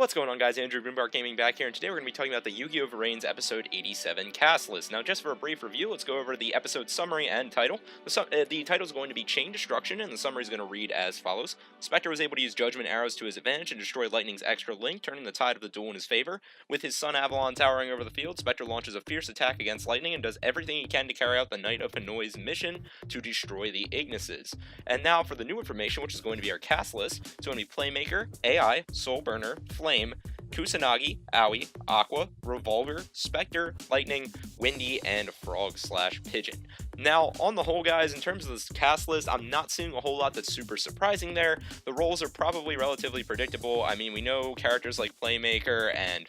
What's going on, guys? Andrew Greenbark Gaming back here, and today we're going to be talking about the Yu-Gi-Oh! Vrains episode 87 cast list. Now, just for a brief review, let's go over the episode summary and title. The title is going to be Chain Destruction, and the summary is going to read as follows. Spectre was able to use Judgment Arrows to his advantage and destroy Lightning's extra link, turning the tide of the duel in his favor. With his Sun Avalon towering over the field, Spectre launches a fierce attack against Lightning and does everything he can to carry out the Knight of Hanoi's mission to destroy the Ignises. And now for the new information, which is going to be our cast list. It's going to be Playmaker, AI, Soul Burner, Flame, Kusanagi, Aoi, Aqua, Revolver, Spectre, Lightning, Windy, and Frog/Pigeon. Now, on the whole, guys, in terms of this cast list, I'm not seeing a whole lot that's super surprising there. The roles are probably relatively predictable. I mean, we know characters like Playmaker and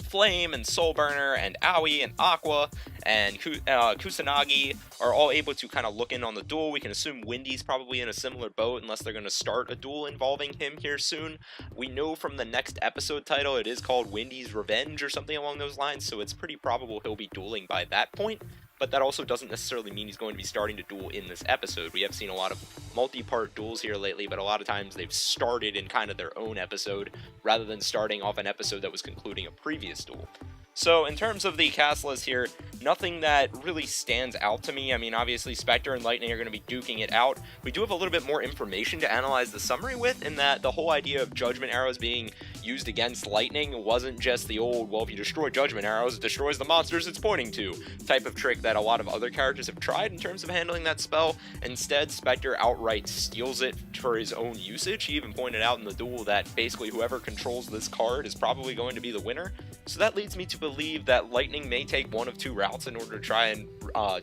Flame and Soul Burner and Aoi and Aqua and Kusanagi are all able to kind of look in on the duel. We can assume Windy's probably in a similar boat unless they're going to start a duel involving him here soon. We know from the next episode title it is called Windy's Revenge or something along those lines, so it's pretty probable he'll be dueling by that point. But that also doesn't necessarily mean he's going to be starting to duel in this episode. We have seen a lot of multi-part duels here lately, but a lot of times they've started in kind of their own episode rather than starting off an episode that was concluding a previous duel. So in terms of the cast list here, nothing that really stands out to me. I mean, obviously Spectre and Lightning are going to be duking it out. We do have a little bit more information to analyze the summary with, in that the whole idea of Judgment Arrows being used against Lightning wasn't just the old, well, if you destroy Judgment Arrows, it destroys the monsters it's pointing to type of trick that a lot of other characters have tried in terms of handling that spell. Instead, Spectre outright steals it for his own usage. He even pointed out in the duel that basically whoever controls this card is probably going to be the winner. So that leads me to believe that Lightning may take one of two routes in order to try and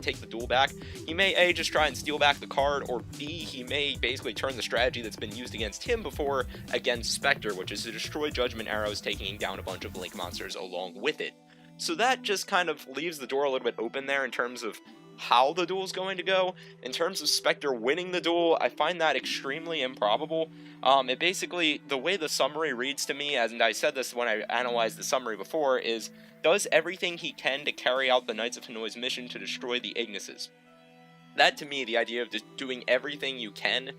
take the duel back. He may A, just try and steal back the card, or B, he may basically turn the strategy that's been used against him before against Spectre, which is to destroy Judgment Arrows, taking down a bunch of Link monsters along with it. So that just kind of leaves the door a little bit open there in terms of how the duel's going to go. In terms of Spectre winning the duel, I find that extremely improbable. It basically, the way the summary reads to me, and I said this when I analyzed the summary before, is does everything he can to carry out the Knights of Hanoi's mission to destroy the Ignises. That, to me, the idea of just doing everything you can,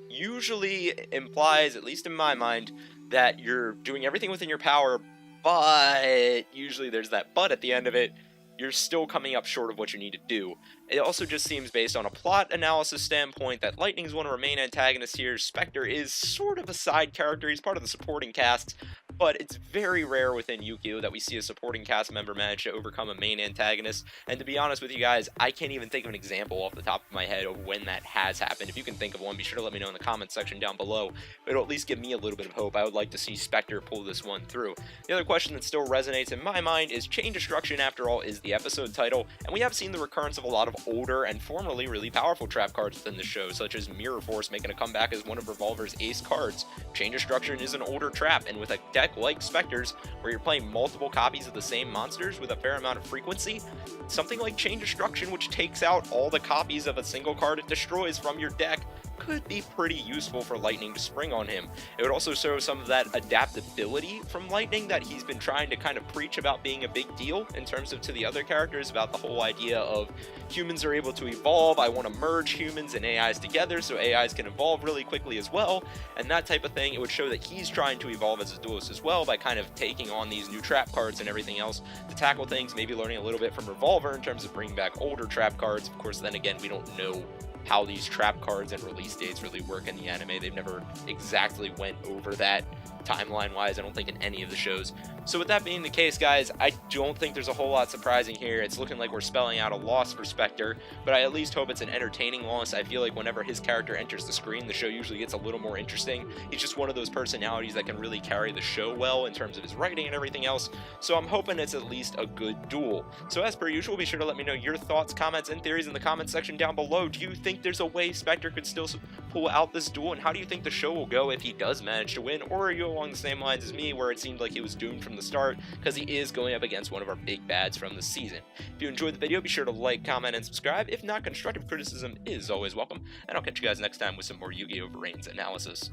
usually implies, at least in my mind, that you're doing everything within your power, but usually there's that but at the end of it. You're still coming up short of what you need to do. It also just seems, based on a plot analysis standpoint, that Lightning's one of our main antagonists here. Spectre is sort of a side character. He's part of the supporting cast, but it's very rare within Yu-Gi-Oh! That we see a supporting cast member manage to overcome a main antagonist. And to be honest with you guys, I can't even think of an example off the top of my head of when that has happened. If you can think of one, be sure to let me know in the comments section down below. It'll at least give me a little bit of hope. I would like to see Spectre pull this one through. The other question that still resonates in my mind is Chain Destruction, after all, is the episode title, and we have seen the recurrence of a lot of older and formerly really powerful trap cards within the show, such as Mirror Force making a comeback as one of Revolver's ace cards. Chain Destruction is an older trap, and with a deck like Spectre's, where you're playing multiple copies of the same monsters with a fair amount of frequency, something like Chain Destruction, which takes out all the copies of a single card it destroys from your deck, could be pretty useful for Lightning to spring on him. It would also show some of that adaptability from Lightning that he's been trying to kind of preach about being a big deal in terms of to the other characters, about the whole idea of humans are able to evolve. I want to merge humans and AIs together so AIs can evolve really quickly as well, and that type of thing. It would show that he's trying to evolve as a duelist as well by kind of taking on these new trap cards and everything else to tackle things, maybe learning a little bit from Revolver in terms of bringing back older trap cards. Of course, then again, we don't know how these trap cards and release dates really work in the anime. They've never exactly went over that timeline-wise, I don't think, in any of the shows. So with that being the case, guys, I don't think there's a whole lot surprising here. It's looking like we're spelling out a loss for Spectre, but I at least hope it's an entertaining loss. I feel like whenever his character enters the screen, the show usually gets a little more interesting. He's just one of those personalities that can really carry the show well in terms of his writing and everything else, so I'm hoping it's at least a good duel. So as per usual, be sure to let me know your thoughts, comments, and theories in the comment section down below. Do you think there's a way Spectre could still pull out this duel, and how do you think the show will go if he does manage to win? Or are you along the same lines as me, where it seemed like he was doomed from the start because he is going up against one of our big bads from the season? If you enjoyed the video, be sure to like, comment, and subscribe. If not, constructive criticism is always welcome, and I'll catch you guys next time with some more Yu-Gi-Oh! Vrains analysis.